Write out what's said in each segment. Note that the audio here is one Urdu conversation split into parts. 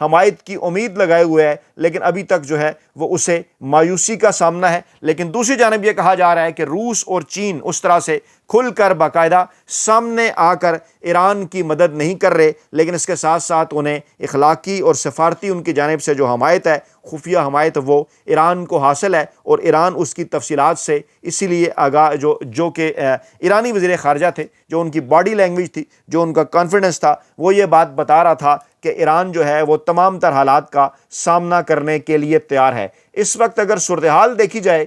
حمایت کی امید لگائے ہوئے ہے، لیکن ابھی تک جو ہے وہ اسے مایوسی کا سامنا ہے۔ لیکن دوسری جانب یہ کہا جا رہا ہے کہ روس اور چین اس طرح سے کھل کر باقاعدہ سامنے آ کر ایران کی مدد نہیں کر رہے، لیکن اس کے ساتھ ساتھ انہیں اخلاقی اور سفارتی ان کی جانب سے جو حمایت ہے، خفیہ حمایت، وہ ایران کو حاصل ہے، اور ایران اس کی تفصیلات سے اسی لیے آگاہ جو کہ ایرانی وزیر خارجہ تھے، جو ان کی باڈی لینگویج تھی، جو ان کا کانفیڈنس تھا، وہ یہ بات بتا رہا تھا کہ ایران جو ہے وہ تمام تر حالات کا سامنا کرنے کے لیے تیار ہے۔ اس وقت اگر صورتحال دیکھی جائے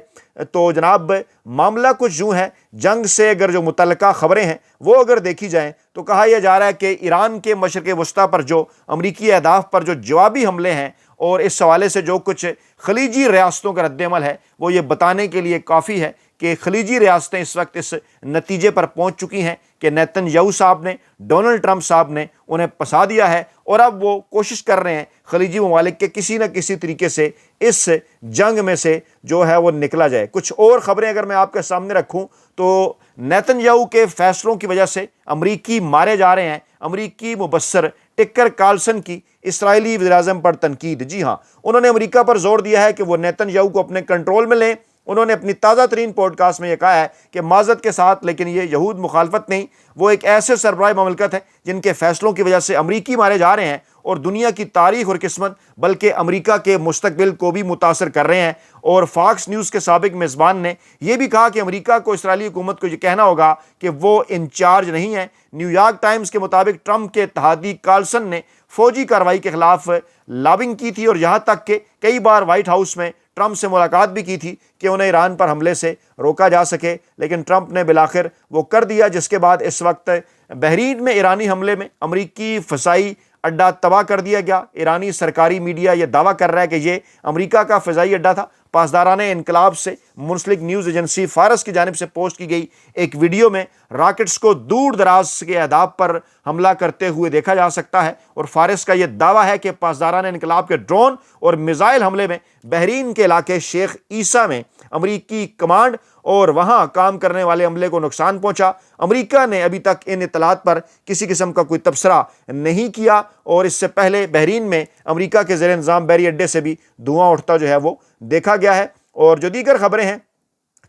تو جناب معاملہ کچھ یوں ہے، جنگ سے اگر جو متعلقہ خبریں ہیں وہ اگر دیکھی جائیں تو کہا یہ جا رہا ہے کہ ایران کے مشرق وسطیٰ پر جو امریکی اہداف پر جو جوابی حملے ہیں، اور اس حوالے سے جو کچھ خلیجی ریاستوں کا رد عمل ہے، وہ یہ بتانے کے لیے کافی ہے کہ خلیجی ریاستیں اس وقت اس نتیجے پر پہنچ چکی ہیں کہ نیتن یاہو صاحب نے، ڈونلڈ ٹرمپ صاحب نے انہیں پھنسا دیا ہے، اور اب وہ کوشش کر رہے ہیں خلیجی ممالک کے کسی نہ کسی طریقے سے اس جنگ میں سے جو ہے وہ نکلا جائے۔ کچھ اور خبریں اگر میں آپ کے سامنے رکھوں تو نیتن یاہو کے فیصلوں کی وجہ سے امریکی مارے جا رہے ہیں۔ امریکی مبصر ٹکر کارلسن کی اسرائیلی وزیراعظم پر تنقید۔ جی ہاں، انہوں نے امریکہ پر زور دیا ہے کہ وہ نیتن یاہو کو اپنے کنٹرول میں لیں۔ انہوں نے اپنی تازہ ترین پوڈ کاسٹ میں یہ کہا ہے کہ معذرت کے ساتھ، لیکن یہ یہود مخالفت نہیں، وہ ایک ایسے سربراہ مملکت ہے جن کے فیصلوں کی وجہ سے امریکی مارے جا رہے ہیں اور دنیا کی تاریخ اور قسمت بلکہ امریکہ کے مستقبل کو بھی متاثر کر رہے ہیں۔ اور فاکس نیوز کے سابق میزبان نے یہ بھی کہا کہ امریکہ کو، اسرائیلی حکومت کو یہ کہنا ہوگا کہ وہ انچارج نہیں ہے۔ نیو یارک ٹائمز کے مطابق ٹرمپ کے اتحادی کارلسن نے فوجی کارروائی کے خلاف لابنگ کی تھی، اور یہاں تک کہ کئی بار وائٹ ہاؤس میں ٹرمپ سے ملاقات بھی کی تھی کہ انہیں ایران پر حملے سے روکا جا سکے، لیکن ٹرمپ نے بالآخر وہ کر دیا، جس کے بعد اس وقت بحرین میں ایرانی حملے میں امریکی فضائی اڈہ تباہ کر دیا گیا۔ ایرانی سرکاری میڈیا یہ دعویٰ کر رہا ہے کہ یہ امریکہ کا فضائی اڈہ تھا۔ پاسداران انقلاب سے منسلک نیوز ایجنسی فارس کی جانب سے پوسٹ کی گئی ایک ویڈیو میں راکٹس کو دور دراز کے اہداف پر حملہ کرتے ہوئے دیکھا جا سکتا ہے، اور فارس کا یہ دعویٰ ہے کہ پاسداران انقلاب کے ڈرون اور میزائل حملے میں بحرین کے علاقے شیخ عیسیٰ میں امریکی کمانڈ اور وہاں کام کرنے والے عملے کو نقصان پہنچا۔ امریکہ نے ابھی تک ان اطلاعات پر کسی قسم کا کوئی تبصرہ نہیں کیا، اور اس سے پہلے بحرین میں امریکہ کے زیر انتظام بحری اڈے سے بھی دھواں اٹھتا جو ہے وہ دیکھا گیا ہے۔ اور جو دیگر خبریں ہیں،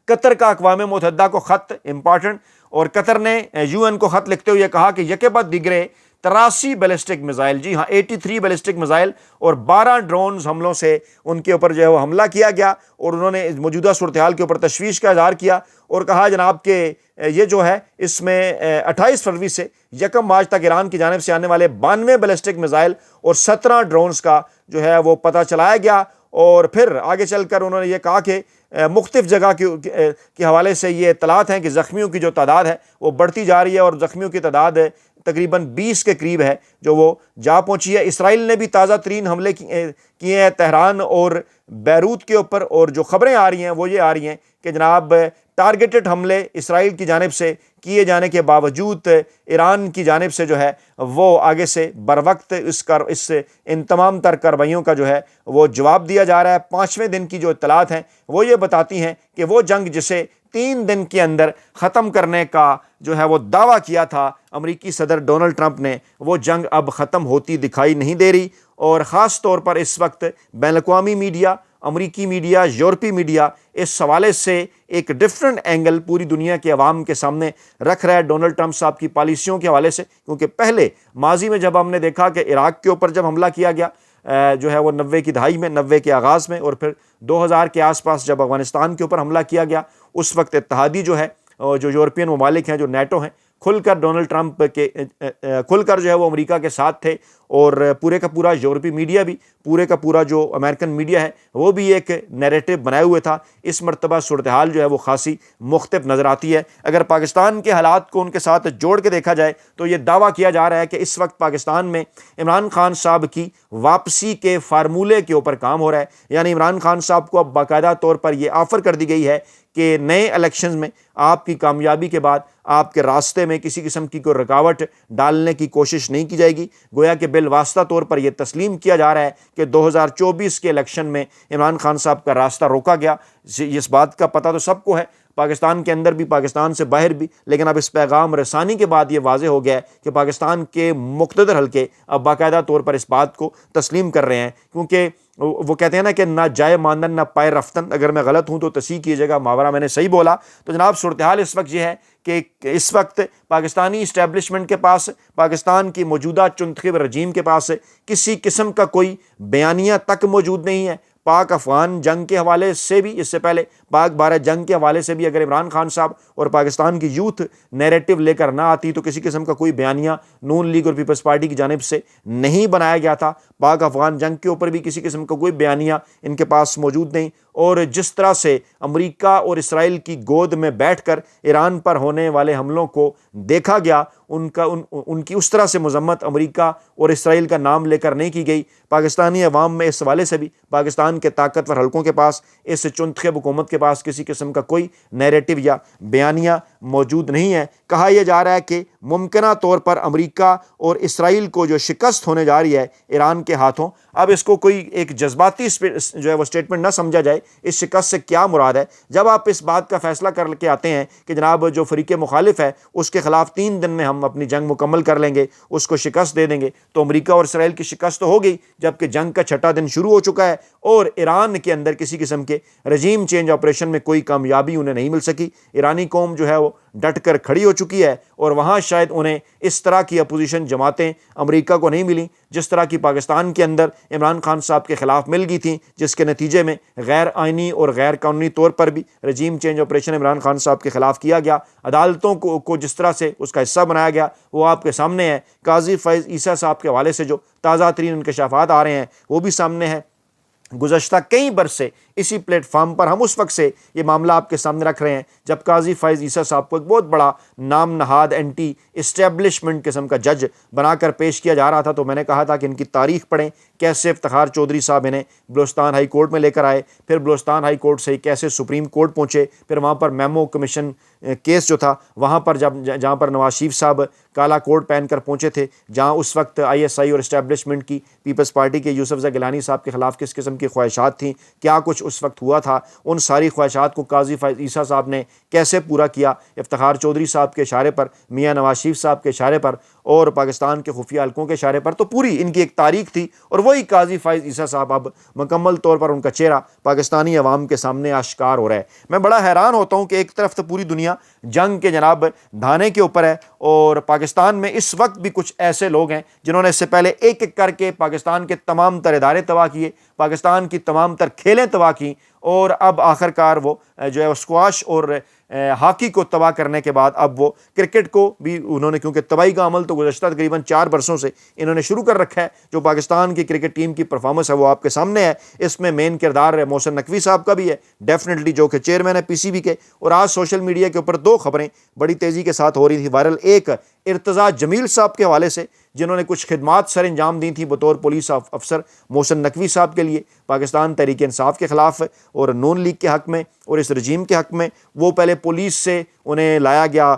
قطر کا اقوام متحدہ کو خط، امپارٹنٹ، اور قطر نے UN کو خط لکھتے ہوئے کہا کہ یکے بعد دیگرے 83 بیلسٹک میزائل، جی ہاں 83 بیلسٹک میزائل اور 12 ڈرونز حملوں سے ان کے اوپر جو ہے وہ حملہ کیا گیا، اور انہوں نے موجودہ صورتحال کے اوپر تشویش کا اظہار کیا اور کہا جناب کہ یہ جو ہے اس میں 28 فروری سے 1 مارچ تک ایران کی جانب سے آنے والے 92 بیلسٹک میزائل اور 17 ڈرونز کا جو ہے وہ پتہ چلایا گیا۔ اور پھر آگے چل کر انہوں نے یہ کہا کہ مختلف جگہ کے حوالے سے یہ اطلاعات ہیں کہ زخمیوں کی جو تعداد ہے وہ بڑھتی جا رہی ہے، اور زخمیوں کی تعداد تقریباً 20 کے قریب ہے جو وہ جا پہنچی ہے۔ اسرائیل نے بھی تازہ ترین حملے کیے ہیں تہران اور بیروت کے اوپر، اور جو خبریں آ رہی ہیں وہ یہ آ رہی ہیں کہ جناب ٹارگیٹڈ حملے اسرائیل کی جانب سے کیے جانے کے باوجود ایران کی جانب سے جو ہے وہ آگے سے بر وقت ان تمام تر کارروائیوں کا جو ہے وہ جواب دیا جا رہا ہے۔ 5ویں دن کی جو اطلاعات ہیں وہ یہ بتاتی ہیں کہ وہ جنگ جسے 3 دن کے اندر ختم کرنے کا جو ہے وہ دعویٰ کیا تھا امریکی صدر ڈونلڈ ٹرمپ نے، وہ جنگ اب ختم ہوتی دکھائی نہیں دے رہی۔ اور خاص طور پر اس وقت بین الاقوامی میڈیا، امریکی میڈیا، یورپی میڈیا اس حوالے سے ایک ڈفرنٹ اینگل پوری دنیا کے عوام کے سامنے رکھ رہا ہے ڈونلڈ ٹرمپ صاحب کی پالیسیوں کے حوالے سے، کیونکہ پہلے ماضی میں جب ہم نے دیکھا کہ عراق کے اوپر جب حملہ کیا گیا جو ہے وہ 90 کی دہائی میں، 90 کے آغاز میں، اور پھر 2000 کے آس پاس جب افغانستان کے اوپر حملہ کیا گیا، اس وقت اتحادی جو ہے، جو یورپین ممالک ہیں، جو نیٹو ہیں، کھل کر ڈونلڈ ٹرمپ کے کھل کر جو ہے وہ امریکہ کے ساتھ تھے، اور پورے کا پورا یورپی میڈیا بھی، پورے کا پورا جو امریکن میڈیا ہے وہ بھی ایک نیریٹو بنائے ہوئے تھا۔ اس مرتبہ صورتحال جو ہے وہ خاصی مختلف نظر آتی ہے۔ اگر پاکستان کے حالات کو ان کے ساتھ جوڑ کے دیکھا جائے تو یہ دعویٰ کیا جا رہا ہے کہ اس وقت پاکستان میں عمران خان صاحب کی واپسی کے فارمولے کے اوپر کام ہو رہا ہے، یعنی عمران خان صاحب کو اب باقاعدہ طور پر یہ آفر کر دی گئی ہے کہ نئے الیکشنز میں آپ کی کامیابی کے بعد آپ کے راستے میں کسی قسم کی کوئی رکاوٹ ڈالنے کی کوشش نہیں کی جائے گی۔ گویا کہ بالواسطہ طور پر یہ تسلیم کیا جا رہا ہے کہ 2024 کے الیکشن میں عمران خان صاحب کا راستہ روکا گیا۔ اس بات کا پتہ تو سب کو ہے، پاکستان کے اندر بھی، پاکستان سے باہر بھی، لیکن اب اس پیغام رسانی کے بعد یہ واضح ہو گیا ہے کہ پاکستان کے مقتدر حلقے اب باقاعدہ طور پر اس بات کو تسلیم کر رہے ہیں، کیونکہ وہ کہتے ہیں نا کہ نہ جائے ماندن نہ پائے رفتن. اگر میں غلط ہوں تو تصحیح کیجیے گا، ماورا میں نے صحیح بولا. تو جناب صورتحال اس وقت یہ ہے کہ اس وقت پاکستانی اسٹیبلشمنٹ کے پاس، پاکستان کی موجودہ چنتخب رجیم کے پاس کسی قسم کا کوئی بیانیہ تک موجود نہیں ہے. پاک افغان جنگ کے حوالے سے بھی، اس سے پہلے پاک بھارت جنگ کے حوالے سے بھی اگر عمران خان صاحب اور پاکستان کی یوتھ نیریٹو لے کر نہ آتی تو کسی قسم کا کوئی بیانیہ نون لیگ اور پیپلز پارٹی کی جانب سے نہیں بنایا گیا تھا. پاک افغان جنگ کے اوپر بھی کسی قسم کا کوئی بیانیہ ان کے پاس موجود نہیں. اور جس طرح سے امریکہ اور اسرائیل کی گود میں بیٹھ کر ایران پر ہونے والے حملوں کو دیکھا گیا، ان کی اس طرح سے مذمت امریکہ اور اسرائیل کا نام لے کر نہیں کی گئی. پاکستانی عوام میں اس حوالے سے بھی پاکستان کے طاقتور حلقوں کے پاس، اس چنتخب حکومت کے پاس کسی قسم کا کوئی نیریٹو یا بیانیہ موجود نہیں ہے. کہا یہ جا رہا ہے کہ ممکنہ طور پر امریکہ اور اسرائیل کو جو شکست ہونے جا رہی ہے ایران کے ہاتھوں، اب اس کو کوئی ایک جذباتی جو ہے وہ اسٹیٹمنٹ نہ سمجھا جائے. اس شکست سے کیا مراد ہے؟ جب آپ اس بات کا فیصلہ کر کے آتے ہیں کہ جناب جو فریق مخالف ہے اس کے خلاف 3 دن میں ہم اپنی جنگ مکمل کر لیں گے، اس کو شکست دے دیں گے، تو امریکہ اور اسرائیل کی شکست تو ہو گئی، جبکہ جنگ کا 6واں دن شروع ہو چکا ہے اور ایران کے اندر کسی قسم کے رجیم چینج آپریشن میں کوئی کامیابی انہیں نہیں مل سکی. ایرانی قوم جو ہے وہ ڈٹ کر کھڑی ہو چکی ہے اور وہاں شاید انہیں اس طرح کی اپوزیشن جماعتیں امریکہ کو نہیں ملیں جس طرح کی پاکستان کے اندر عمران خان صاحب کے خلاف مل گئی تھیں، جس کے نتیجے میں غیر آئینی اور غیر قانونی طور پر بھی regime change operation Imran Khan صاحب کے خلاف کیا گیا. عدالتوں کو جس طرح سے اس کا حصہ بنایا گیا وہ آپ کے سامنے ہے. قاضی فیض عیسیٰ صاحب کے حوالے سے جو تازہ ترین انکشافات آ رہے ہیں وہ بھی سامنے ہے. گزشتہ کئی برس سے اسی پلیٹ فارم پر ہم اس وقت سے یہ معاملہ آپ کے سامنے رکھ رہے ہیں جب قاضی فیض عیسیٰ صاحب کو ایک بہت بڑا نام نہاد اینٹی اسٹیبلشمنٹ قسم کا جج بنا کر پیش کیا جا رہا تھا. تو میں نے کہا تھا کہ ان کی تاریخ پڑھیں، کیسے افتخار چودھری صاحب انہیں بلوچستان ہائی کورٹ میں لے کر آئے، پھر بلوچستان ہائی کورٹ سے کیسے سپریم کورٹ پہنچے، پھر وہاں پر میمو کمیشن کیس جو تھا وہاں پر جہاں پر نواز شریف صاحب کالا کوٹ پہن کر پہنچے تھے، جہاں اس وقت ISI اور اسٹیبلشمنٹ کی پیپلز پارٹی کے یوسف زئی گیلانی صاحب کے خلاف کس قسم کی خواہشات تھیں، کیا کچھ اس وقت ہوا تھا، ان ساری خواہشات کو قاضی فیض عیسیٰ صاحب نے کیسے پورا کیا. افتخار چودھری صاحب کے اشارے پر، میاں نواز شریف صاحب کے اشارے پر اور پاکستان کے خفیہ حلقوں کے اشارے پر، تو پوری ان کی ایک تاریخ تھی. اور وہی قاضی فیض عیسیٰ صاحب اب مکمل طور پر ان کا چہرہ پاکستانی عوام کے سامنے آشکار ہو رہا ہے. میں بڑا حیران ہوتا ہوں کہ ایک طرف تو پوری دنیا جنگ کے جناب دھانے کے اوپر ہے اور پاکستان میں اس وقت بھی کچھ ایسے لوگ ہیں جنہوں نے اس سے پہلے ایک ایک کر کے پاکستان کے تمام تر ادارے تباہ کیے، پاکستان کی تمام تر کھیلیں تباہ کیں، اور اب آخرکار وہ جو ہے اسکواش اور ہاکی کو تباہ کرنے کے بعد اب وہ کرکٹ کو بھی انہوں نے، کیونکہ تباہی کا عمل تو گزشتہ تقریباً 4 برسوں سے انہوں نے شروع کر رکھا ہے. جو پاکستان کی کرکٹ ٹیم کی پرفارمنس ہے وہ آپ کے سامنے ہے. اس میں مین کردار محسن نقوی صاحب کا بھی ہے ڈیفینیٹلی، جو کہ چیئرمین ہے PCB کے. اور آج سوشل میڈیا کے اوپر 2 خبریں بڑی تیزی کے ساتھ ہو رہی تھی وائرل. ایک ارتضیٰ جمیل صاحب کے حوالے سے جنہوں نے کچھ خدمات سر انجام دی تھیں بطور پولیس افسر محسن نقوی صاحب کے لیے پاکستان تحریک انصاف کے خلاف اور نون لیگ کے حق میں اور اس رجیم کے حق میں. وہ پہلے پولیس سے انہیں لایا گیا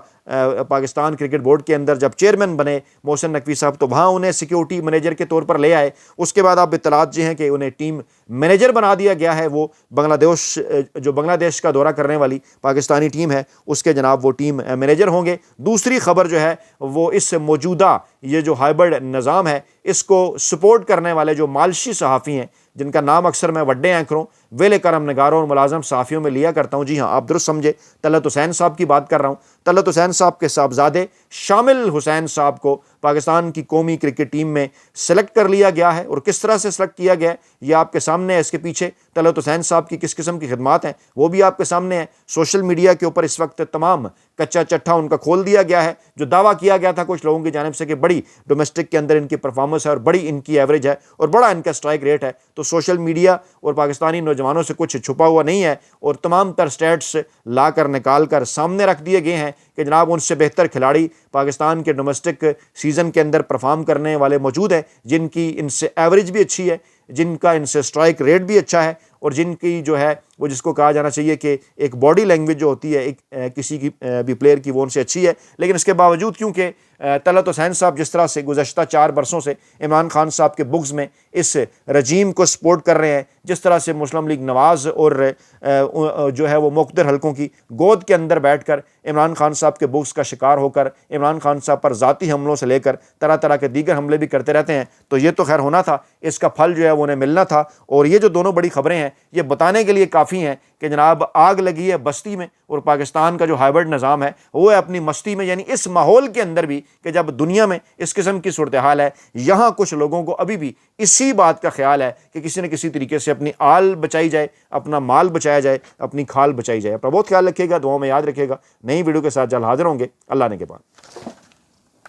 پاکستان کرکٹ بورڈ کے اندر، جب چیئرمین بنے محسن نقوی صاحب تو وہاں انہیں سیکیورٹی مینیجر کے طور پر لے آئے. اس کے بعد آپ اطلاعات یہ ہیں کہ انہیں ٹیم مینیجر بنا دیا گیا ہے. وہ بنگلہ دیش کا دورہ کرنے والی پاکستانی ٹیم ہے اس کے جناب وہ ٹیم مینیجر ہوں گے. دوسری خبر جو ہے وہ اس موجودہ یہ جو ہائبرڈ نظام ہے اس کو سپورٹ کرنے والے جو مالشی صحافی ہیں جن کا نام اکثر میں وڈے اینکروں، ویلے کرم نگاروں اور ملازم صحافیوں میں لیا کرتا ہوں. جی ہاں، آپ درست سمجھے، طلعت حسین صاحب کی بات کر رہا ہوں. طلعت حسین صاحب کے صاحبزادے شامل حسین صاحب کو پاکستان کی قومی کرکٹ ٹیم میں سلیکٹ کر لیا گیا ہے. اور کس طرح سے سلیکٹ کیا گیا ہے یہ آپ کے سامنے ہے. اس کے پیچھے طلعت حسین صاحب کی کس قسم کی خدمات ہیں وہ بھی آپ کے سامنے ہے. سوشل میڈیا کے اوپر اس وقت تمام کچا چٹھا ان کا کھول دیا گیا ہے. جو دعویٰ کیا گیا تھا کچھ لوگوں کی جانب سے کہ بڑی ڈومیسٹک کے اندر ان کی پرفارمنس ہے اور بڑی ان کی ایوریج ہے اور بڑا ان کا اسٹرائک ریٹ ہے، تو سوشل میڈیا اور پاکستانی نوجوانوں سے کچھ چھپا ہوا نہیں ہے اور تمام تر سٹیٹس لا کر نکال کر سامنے رکھ دیے گئے ہیں کہ جناب ان سے بہتر کھلاڑی پاکستان کے ڈومیسٹک سیزن کے اندر پرفارم کرنے والے موجود ہیں، جن کی ان سے ایوریج بھی اچھی ہے، جن کا ان سے اسٹرائک ریٹ بھی اچھا ہے اور جن کی جو ہے وہ جس کو کہا جانا چاہیے کہ ایک باڈی لینگویج جو ہوتی ہے ایک کسی کی بھی پلیئر کی وہ ان سے اچھی ہے، لیکن اس کے باوجود کیونکہ طلعت حسین صاحب جس طرح سے گزشتہ 4 برسوں سے عمران خان صاحب کے بغض میں اس رجیم کو سپورٹ کر رہے ہیں، جس طرح سے مسلم لیگ نواز اور جو ہے وہ مقتدر حلقوں کی گود کے اندر بیٹھ کر عمران خان صاحب کے بغض کا شکار ہو کر عمران خان صاحب پر ذاتی حملوں سے لے کر طرح طرح کے دیگر حملے بھی کرتے رہتے ہیں، تو یہ تو خیر ہونا تھا، اس کا پھل جو ہے وہ انہیں ملنا تھا۔ اور یہ جو دونوں بڑی خبریں ہیں یہ بتانے کے لیے کافی ہیں کہ جناب آگ لگی ہے بستی میں، اور پاکستان کا جو ہائیبرڈ نظام ہے وہ ہے اپنی مستی میں، یعنی اس ماحول کے اندر بھی کہ جب دنیا میں اس قسم کی صورتحال ہے، یہاں کچھ لوگوں کو ابھی بھی اسی بات کا خیال ہے کہ کسی نہ کسی طریقے سے اپنی آل بچائی جائے، اپنا مال بچایا جائے، اپنی کھال بچائی جائے۔ اپنا بہت خیال رکھیے گا، دعاؤں میں یاد رکھیے گا۔ نئی ویڈیو کے ساتھ جلد حاضر ہوں گے، اللہ نے کے بعد۔